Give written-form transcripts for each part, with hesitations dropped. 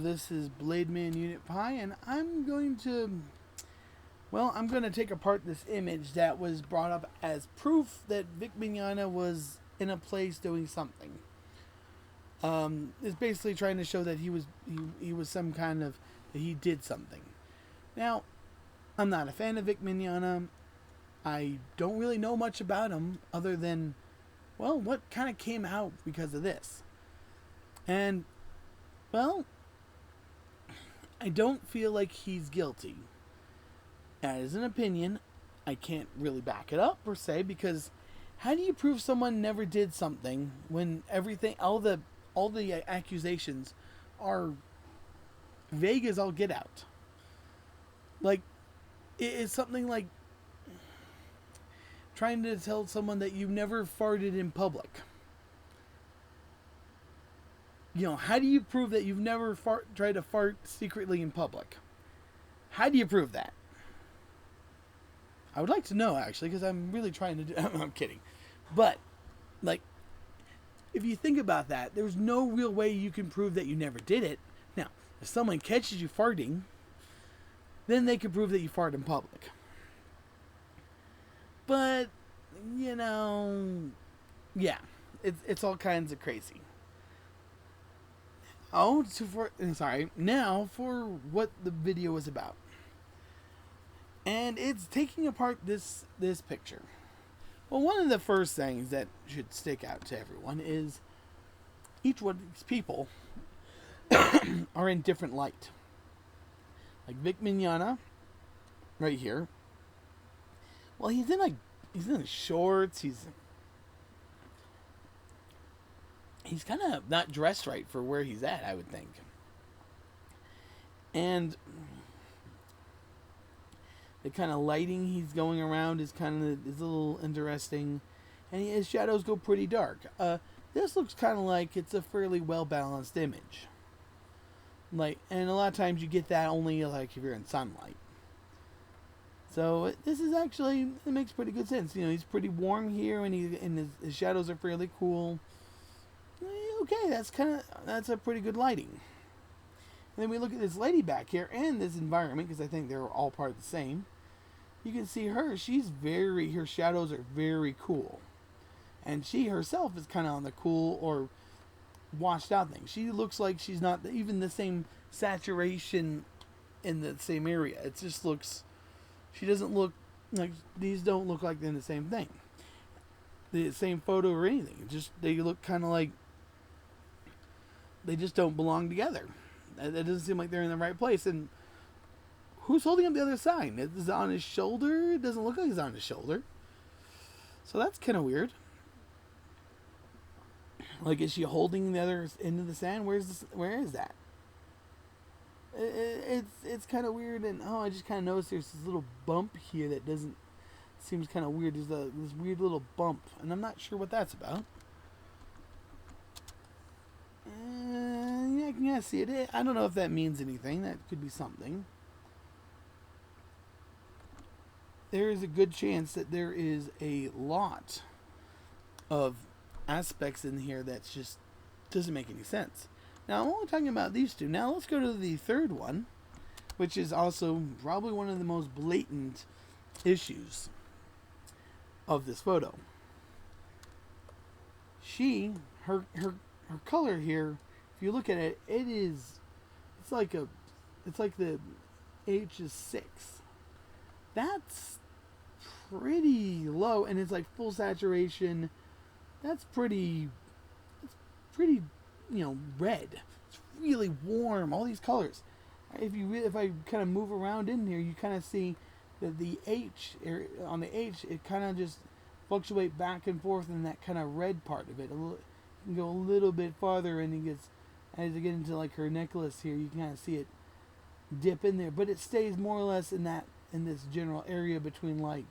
this is Blademan Unit Pi, and I'm going to take apart this image that was brought up as proof that Vic Mignogna was in a place doing something. It's basically trying to show that he was some kind of, that he did something. Now, I'm not a fan of Vic Mignogna. I don't really know much about him other than, well, what kind of came out because of this. And, well, I don't feel like he's guilty. That is an opinion. I can't really back it up per se, because how do you prove someone never did something when everything, all the accusations are vague as all get out? Like, it's something like trying to tell someone that you never farted in public. You know, how do you prove that you've never tried to fart secretly in public? How do you prove that? I would like to know, actually, because I'm really trying to do... I'm kidding. But, like, if you think about that, there's no real way you can prove that you never did it. Now, if someone catches you farting, then they can prove that you fart in public. But, you know... yeah, it's all kinds of crazy. Now for what the video is about. And it's taking apart this picture. Well, one of the first things that should stick out to everyone is each one of these people are in different light. Like Vic Mignogna, right here. Well, he's in shorts. He's kind of not dressed right for where he's at, I would think. And the kind of lighting he's going around is a little interesting. And his shadows go pretty dark. This looks kind of like it's a fairly well-balanced image. And a lot of times you get that only like if you're in sunlight. So this is actually, it makes pretty good sense. You know, he's pretty warm here, and his shadows are fairly cool. Okay, that's a pretty good lighting. And then we look at this lady back here and this environment, because I think they're all part of the same. You can see her, her shadows are very cool. And she herself is kind of on the cool or washed out thing. She looks like she's not even the same saturation in the same area. It just looks, she doesn't look like, these don't look like they're in the same thing. The same photo or anything. They look kind of like they just don't belong together. It doesn't seem like they're in the right place. And who's holding up the other sign? Is it on his shoulder? It doesn't look like it's on his shoulder. So that's kind of weird. Like, is she holding the other end of the sign? Where is that? It's kind of weird. And I just kind of noticed there's this little bump here that seems kind of weird. There's this weird little bump, and I'm not sure what that's about. Yeah, I can kind of see it. I don't know if that means anything. That could be something. There is a good chance that there is a lot of aspects in here that just doesn't make any sense. Now, I'm only talking about these two. Now, let's go to the third one, which is also probably one of the most blatant issues of this photo. Her color here, if you look at it, it's like the H is 6. That's pretty low, and it's like full saturation. That's pretty, red. It's really warm. All these colors. If I kind of move around in here, you kind of see that the H on the H, it kind of just fluctuate back and forth in that kind of red part of it. You can go a little bit farther, and as you get into like her necklace here, you can kind of see it dip in there, but it stays more or less in this general area between like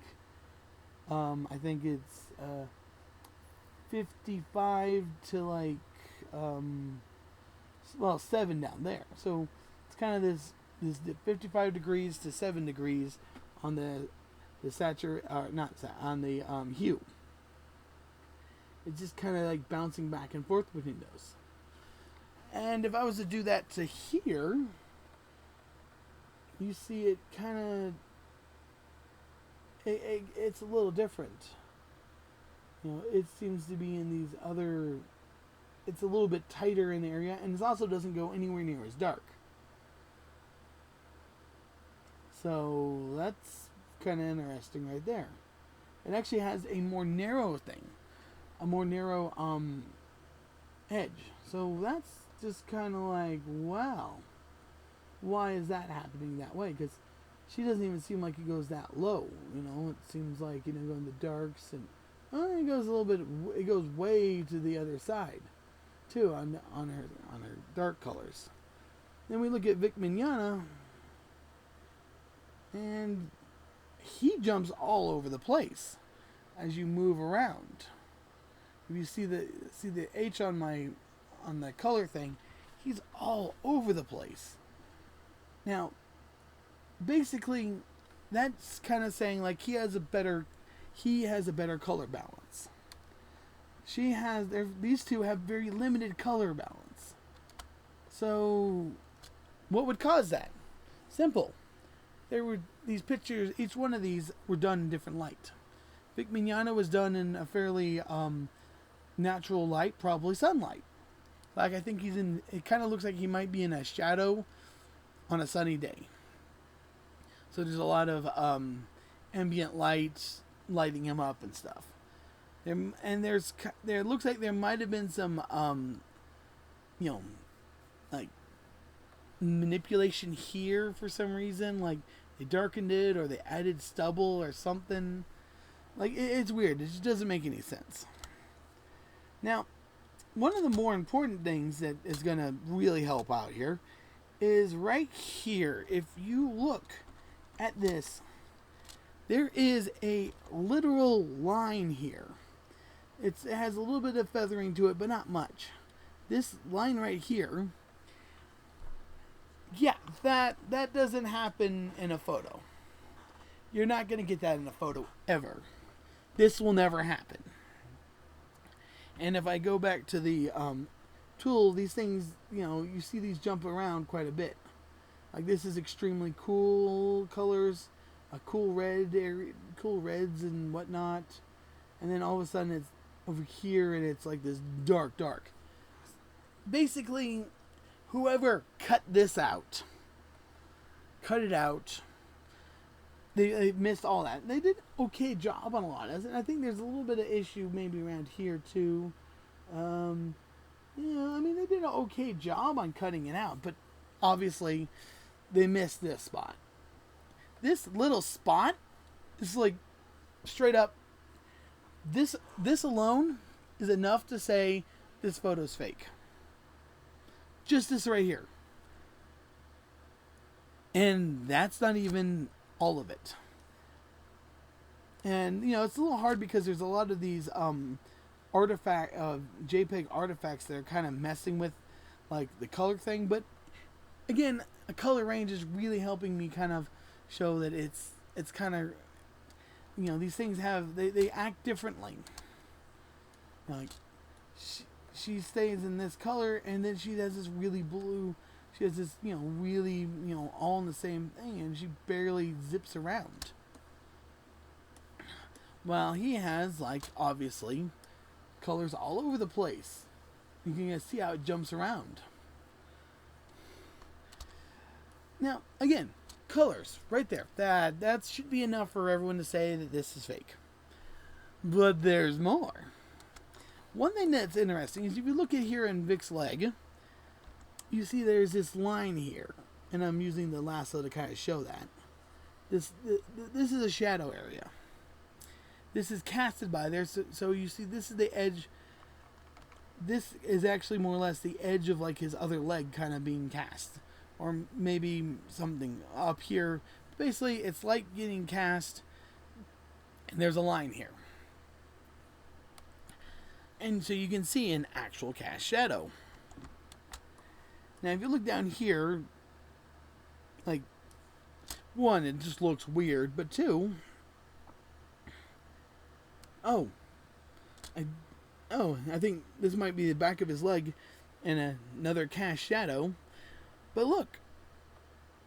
I think it's 55 to like 7 down there. So it's kind of this 55 degrees to 7 degrees on the hue. It's just kind of like bouncing back and forth between those. And if I was to do that to here, you see it kind of, it's a little different. You know, it seems to be in these other, it's a little bit tighter in the area, and it also doesn't go anywhere near as dark. So that's kind of interesting right there. It actually has a more narrow thing, a more narrow edge. So that's just kind of like, wow, why is that happening that way? Because she doesn't even seem like it goes that low. You know, it seems like, you know, going the darks, and it goes a little bit. It goes way to the other side, too, on her dark colors. Then we look at Vic Mignogna, and he jumps all over the place as you move around. If you see the H on the color thing, he's all over the place. Now, basically, that's kind of saying like he has a better color balance. These two have very limited color balance. So, what would cause that? Simple. There were these pictures, each one of these were done in different light. Vic Mignogna was done in a fairly natural light, probably sunlight. Like, I think it kind of looks like he might be in a shadow on a sunny day. So there's a lot of ambient lights lighting him up and stuff. There looks like there might have been some, like manipulation here for some reason. Like they darkened it or they added stubble or something. Like it's weird. It just doesn't make any sense. Now, one of the more important things that is going to really help out here is right here. If you look at this, there is a literal line here. It has a little bit of feathering to it, but not much. This line right here, yeah, that doesn't happen in a photo. You're not going to get that in a photo ever. This will never happen. And if I go back to the tool, these things, you see these jump around quite a bit. Like this is extremely cool colors, a cool red area, cool reds and whatnot. And then all of a sudden it's over here and it's like this dark. Basically, whoever cut this out, cut it out. They missed all that. They did an okay job on a lot of it. I think there's a little bit of issue maybe around here too. They did an okay job on cutting it out, but obviously they missed this spot. This little spot is like straight up. This alone is enough to say this photo's fake. Just this right here. And that's not even all of it. And it's a little hard because there's a lot of these JPEG artifacts that are kind of messing with like the color thing, but again, a color range is really helping me kind of show that it's kind of these things they act differently. Like she stays in this color and then she has this really blue. She has this, really, all in the same thing, and she barely zips around. Well, he has, like, obviously, colors all over the place. You can see how it jumps around. Now, again, colors, right there. That should be enough for everyone to say that this is fake. But there's more. One thing that's interesting is if you look at here in Vic's leg, you see there's this line here, and I'm using the lasso to kind of show that. This is a shadow area. This is casted by there, so you see this is the edge. This is actually more or less the edge of like his other leg kind of being cast. Or maybe something up here. Basically, it's like getting cast, and there's a line here. And so you can see an actual cast shadow. Now, if you look down here, like, one, it just looks weird, but two, I think this might be the back of his leg. and another cast shadow. But look,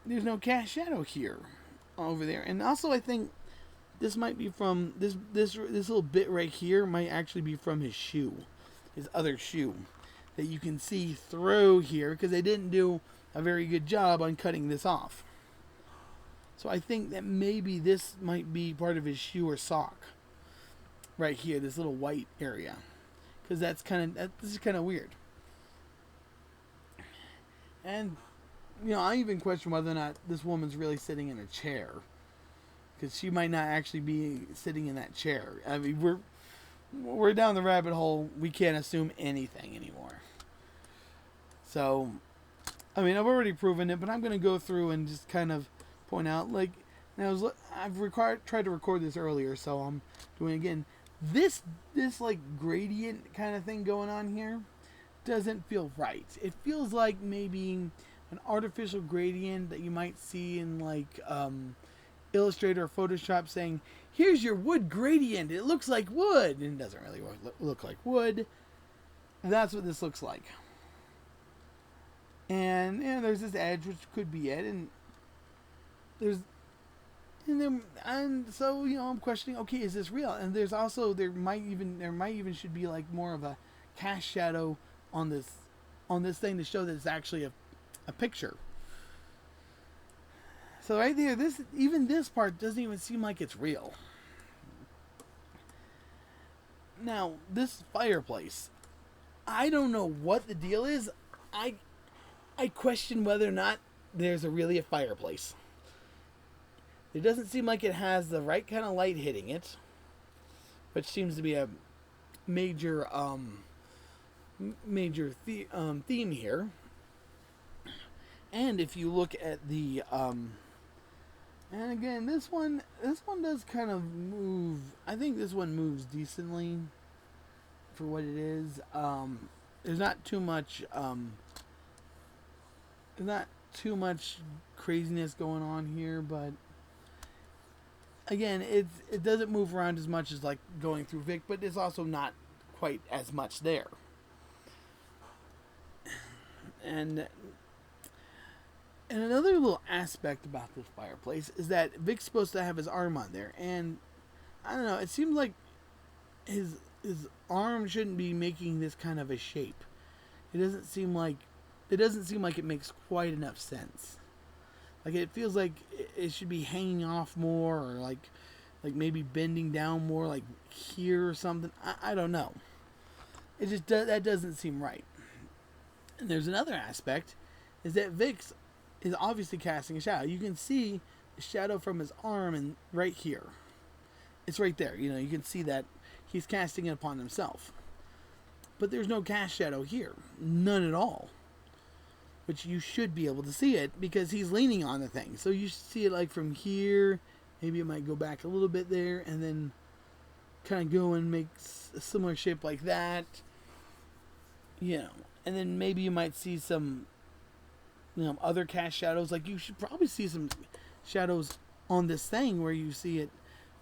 there's no cast shadow here over there. And also I think this might be from this little bit right here might actually be from his shoe, his other shoe, that you can see through here because they didn't do a very good job on cutting this off. So I think that maybe this might be part of his shoe or sock right here, this little white area, because this is kind of weird. And I even question whether or not this woman's really sitting in a chair, because she might not actually be sitting in that chair. I mean, we're down the rabbit hole. We can't assume anything anymore. So, I mean, I've already proven it, but I'm going to go through and just kind of point out, like, now I've tried to record this earlier, so I'm doing it again. This like gradient kind of thing going on here doesn't feel right. It feels like maybe an artificial gradient that you might see in like Illustrator or Photoshop saying, here's your wood gradient, it looks like wood, and it doesn't really look like wood. And that's what this looks like. And there's this edge, which could be it, and so I'm questioning, okay, is this real? And there's also there might even should be like more of a cast shadow on this thing to show that it's actually a picture. So right there, this part doesn't even seem like it's real. Now, this fireplace, I don't know what the deal is. I question whether or not there's really a fireplace. It doesn't seem like it has the right kind of light hitting it, which seems to be a major theme here. And if you look at the and again, this one does kind of move. I think this one moves decently for what it is. There's not too much craziness going on here, but again, it doesn't move around as much as like going through Vic, but it's also not quite as much there. And another little aspect about this fireplace is that Vic's supposed to have his arm on there, and I don't know, it seems like his arm shouldn't be making this kind of a shape. It doesn't seem like it makes quite enough sense. Like, it feels like it should be hanging off more, or like maybe bending down more, like here or something. I don't know. It just that doesn't seem right. And there's another aspect, is that Vix is obviously casting a shadow. You can see the shadow from his arm and right here. It's right there. You can see that he's casting it upon himself. But there's no cast shadow here. None at all. Which you should be able to see it because he's leaning on the thing. So you see it like from here. Maybe it might go back a little bit there and then kind of go and make a similar shape like that. And then maybe you might see some other cast shadows. Like, you should probably see some shadows on this thing where you see it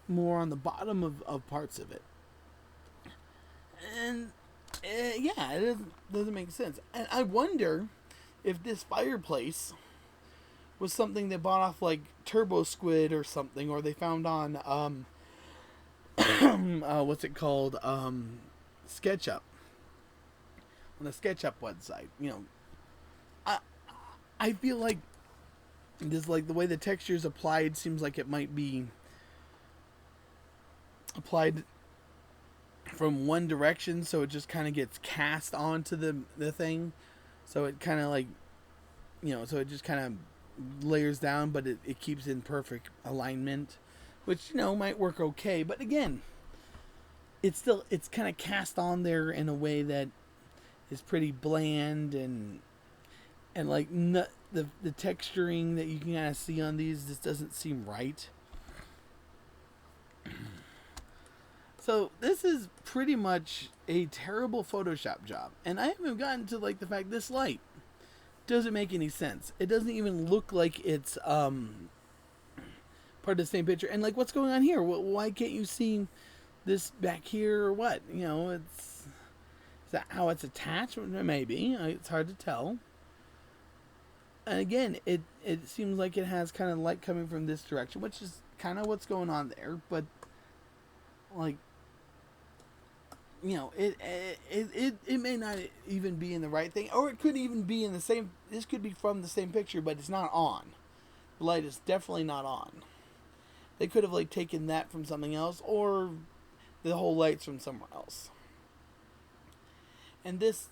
more on the bottom of parts of it. And it doesn't make sense. And I wonder if this fireplace was something they bought off like Turbo Squid or something, or they found on what's it called, SketchUp, on the SketchUp website. I feel like this, like the way the texture is applied, seems like it might be applied from one direction, so it just kind of gets cast onto the thing. So it kind of like, so it just kind of layers down, but it keeps in perfect alignment, which, might work okay. But again, it's kind of cast on there in a way that is pretty bland, and like the texturing that you can kind of see on these just doesn't seem right. So this is pretty much a terrible Photoshop job. And I haven't gotten to like the fact this light doesn't make any sense. It doesn't even look like it's part of the same picture. And like, what's going on here? Why can't you see this back here or what? It's Is that how it's attached? Maybe. It's hard to tell. And again, it seems like it has kind of light coming from this direction, which is kind of what's going on there. But, like, you know, it may not even be in the right thing, or it could even be in the same. This could be from the same picture, but it's not on. The light is definitely not on. They could have like taken that from something else, or the whole light's from somewhere else. And this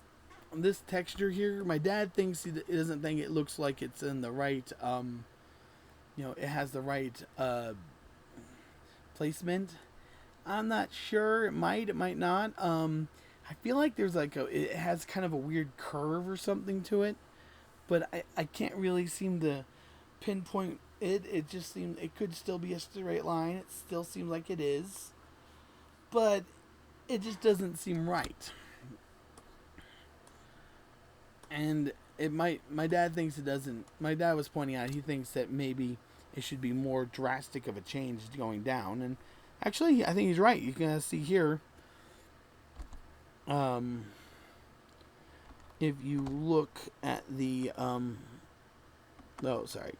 texture here, my dad thinks he doesn't think it looks like it's in the right. You know, it has the right placement. I'm not sure. It might not. I feel like there's like it has kind of a weird curve or something to it, but I can't really seem to pinpoint it. It just seems it could still be a straight line. It still seems like it is, but it just doesn't seem right. And it might. My dad thinks it doesn't. My dad was pointing out he thinks that maybe it should be more drastic of a change going down. And actually, I think he's right. You can see here. If you look at the oh, sorry.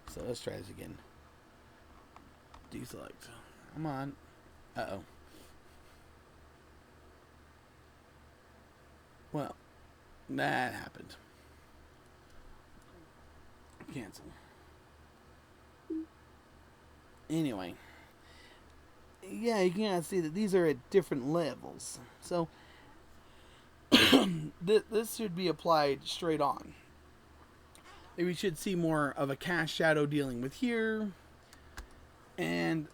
So let's try this again. Deselect. Come on. Uh-oh. Well, that happened. Cancel. Anyway. Yeah, you can see that these are at different levels. So, this should be applied straight on. Maybe we should see more of a cast shadow dealing with here. And,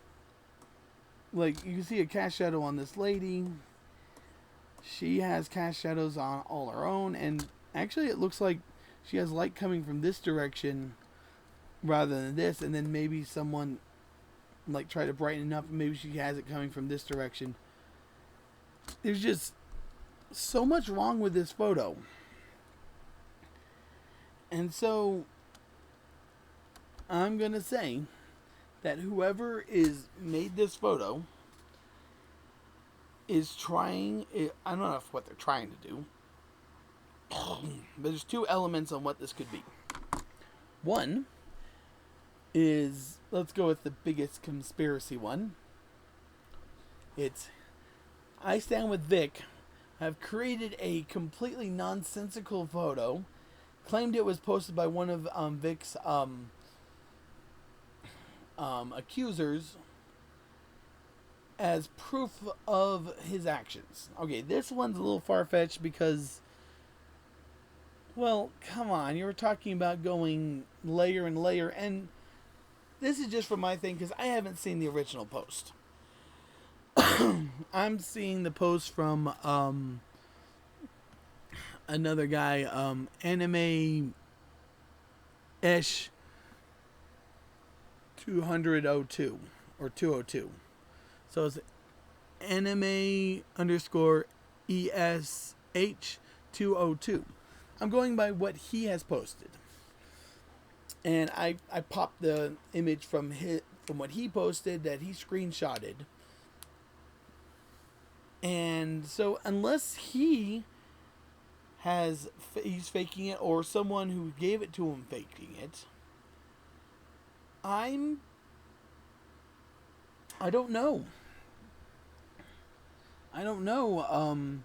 like, you can see a cast shadow on this lady. She has cast shadows on all her own. And actually, it looks like she has light coming from this direction rather than this. And then maybe someone, like, try to brighten it up. Maybe she has it coming from this direction. There's just so much wrong with this photo. And so, I'm going to say that whoever is made this photo is trying, I don't know what they're trying to do, but there's two elements on what this could be. One is, let's go with the biggest conspiracy one. It's, I stand with Vic. I've created a completely nonsensical photo, claimed it was posted by one of Vic's accusers as proof of his actions. Okay, this one's a little far-fetched because, well, come on, you were talking about going layer and layer, and this is just for my thing because I haven't seen the original post. I'm seeing the post from another guy, Anime-ish 202 or 202. So it's anime underscore ESH 202. I'm going by what he has posted. And I popped the image from what he posted that he screenshotted. And so unless he's faking it, or someone who gave it to him faking it, I don't know. I don't know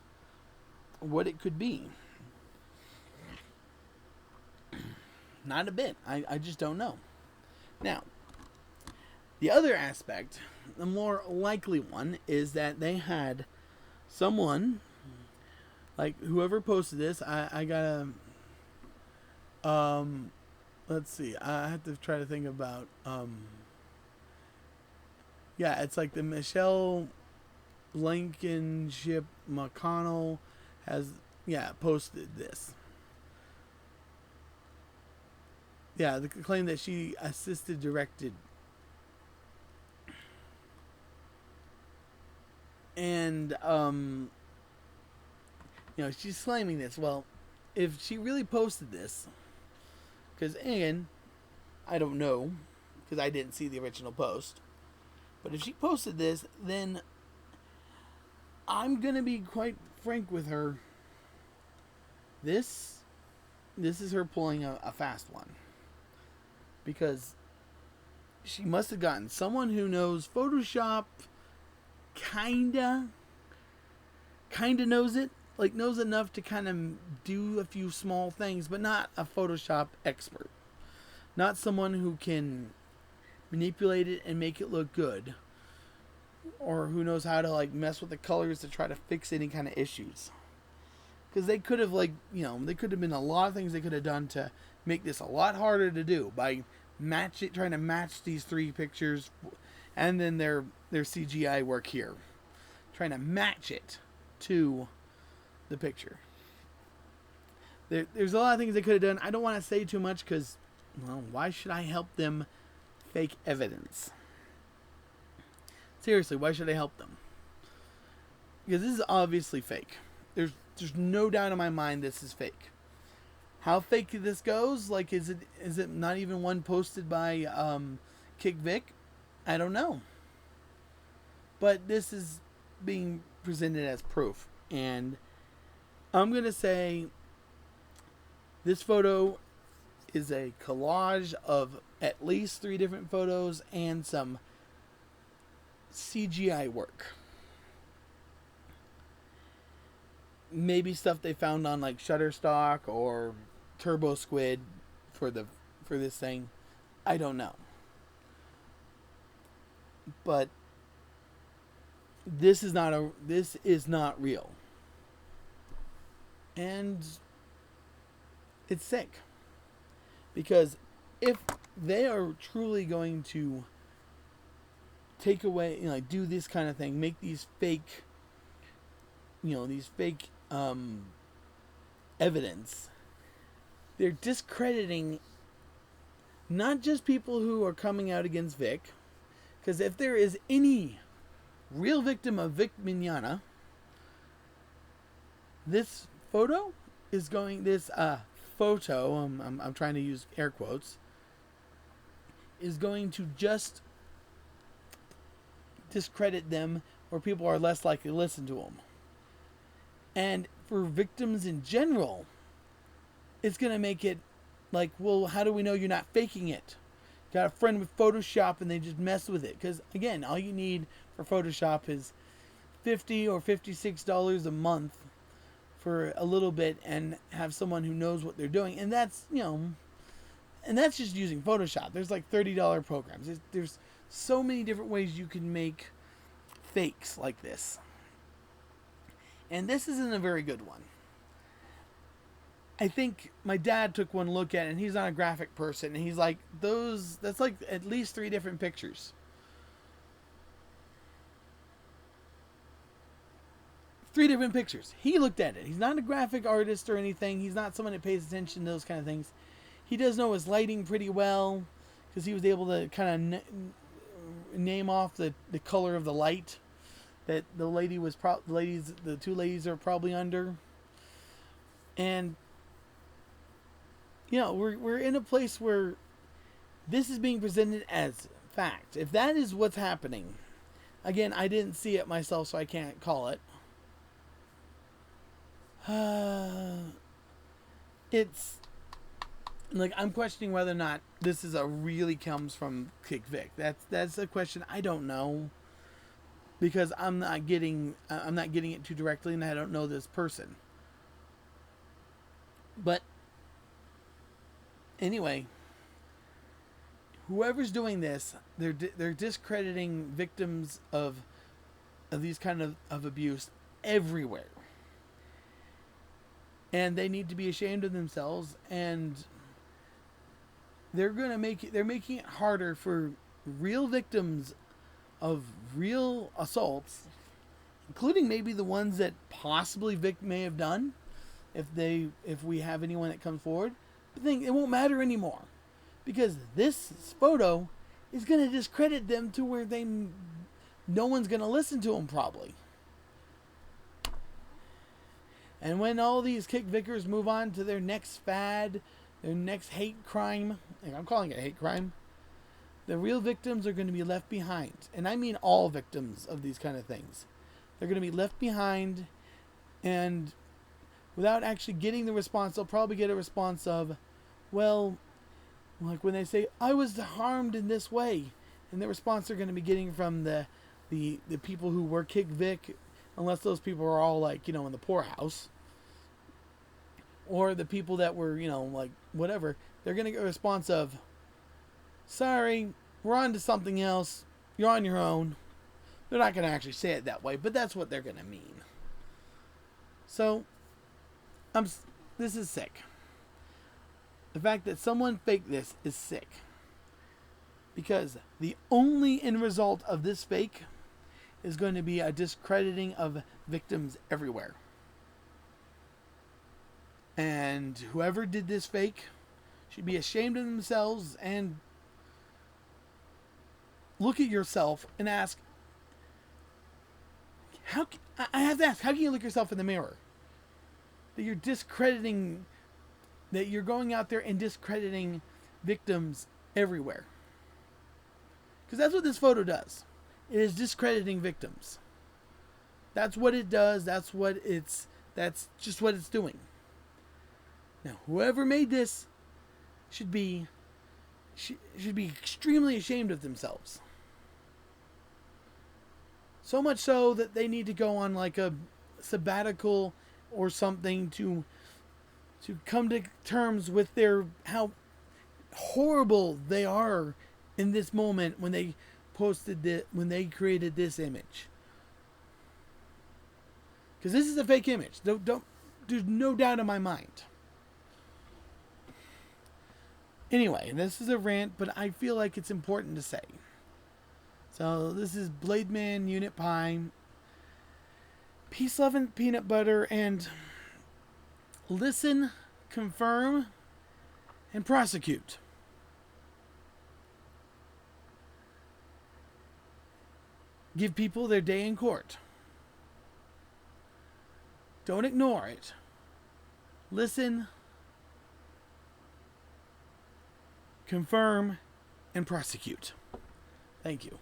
what it could be. Not a bit. I just don't know. Now, the other aspect, the more likely one, is that they had someone, like whoever posted this, I gotta, let's see, I have to try to think about, yeah, it's like the Michelle Blankenship McConnell has, posted this. Yeah, the claim that she assisted directed. And, she's claiming this. Well, if she really posted this, because, again, I don't know, because I didn't see the original post, but if she posted this, then I'm going to be quite frank with her, this is her pulling a fast one, because she must have gotten someone who knows Photoshop, kinda knows it, like knows enough to kind of do a few small things, but not a Photoshop expert, not someone who can manipulate it and make it look good, or who knows how to like mess with the colors to try to fix any kind of issues. Because they could have, like, they could have been a lot of things they could have done to make this a lot harder to do by trying to match these three pictures, and then their CGI work here, trying to match it to the picture. There's a lot of things they could have done. I don't want to say too much because, well, why should I help them fake evidence? Seriously, why should I help them? Because this is obviously fake. There's no doubt in my mind this is fake. How fake this goes, like, is it not even one posted by Kick Vic? I don't know. But this is being presented as proof, and I'm gonna say this photo is a collage of at least 3 different photos and some CGI work. Maybe stuff they found on like Shutterstock or Turbo Squid for this thing. I don't know. But this is not real. And it's sick. Because if they are truly going to take away, do this kind of thing, make these fake evidence, they're discrediting not just people who are coming out against Vic, because if there is any real victim of Vic Mignogna, this photo, I'm trying to use air quotes, is going to just discredit them, or people are less likely to listen to them. And for victims in general, it's going to make it like, well, how do we know you're not faking it? Got a friend with Photoshop and they just mess with it. Because, again, all you need for Photoshop is $50 or $56 a month for a little bit, and have someone who knows what they're doing. And that's, and that's just using Photoshop. There's like $30 programs. There's so many different ways you can make fakes like this. And this isn't a very good one. I think my dad took one look at it, and he's not a graphic person, and he's like, that's like at least 3 different pictures. 3 different pictures. He looked at it. He's not a graphic artist or anything. He's not someone that pays attention to those kind of things. He does know his lighting pretty well, because he was able to kind of name off the color of the light that the 2 ladies are probably under. And we're in a place where this is being presented as fact. If that is what's happening, again, I didn't see it myself, so I can't call it. It's like, I'm questioning whether or not this is really comes from Kick Vic. That's a question I don't know, because I'm not getting it too directly, and I don't know this person. But anyway, whoever's doing this, they're discrediting victims of these kind of abuse everywhere, and they need to be ashamed of themselves. And they're making it harder for real victims of real assaults, including maybe the ones that possibly Vic may have done, if we have anyone that comes forward. But it won't matter anymore, because this photo is going to discredit them to where no one's going to listen to them probably. And when all these Kick Vickers move on to their next fad, their next hate crime, and I'm calling it hate crime, the real victims are going to be left behind. And I mean all victims of these kind of things. They're going to be left behind, And without actually getting the response, they'll probably get a response of, well, like when they say, I was harmed in this way. And the response they're going to be getting from the people who were kicked Vic, unless those people are all like, you know, in the poorhouse. Or the people that were, you know, like whatever. They're going to get a response of, sorry, we're on to something else. You're on your own. They're not going to actually say it that way, but that's what they're going to mean. So, this is sick. The fact that someone faked this is sick. Because the only end result of this fake is going to be a discrediting of victims everywhere. And whoever did this fake should be ashamed of themselves and look at yourself and ask, I have to ask, how can you look yourself in the mirror? That you're discrediting, that you're going out there and discrediting victims everywhere. Because that's what this photo does. It is discrediting victims. That's what it does. That's just what it's doing. Now, whoever made this should be extremely ashamed of themselves. So much so that they need to go on like a sabbatical or something to come to terms with how horrible they are in this moment when they created this image. Because this is a fake image. There's no doubt in my mind. Anyway, this is a rant, but I feel like it's important to say. So this is Blademan Unit Pie. Peace, love, and peanut butter, and listen, confirm, and prosecute. Give people their day in court. Don't ignore it. Listen, confirm, and prosecute. Thank you.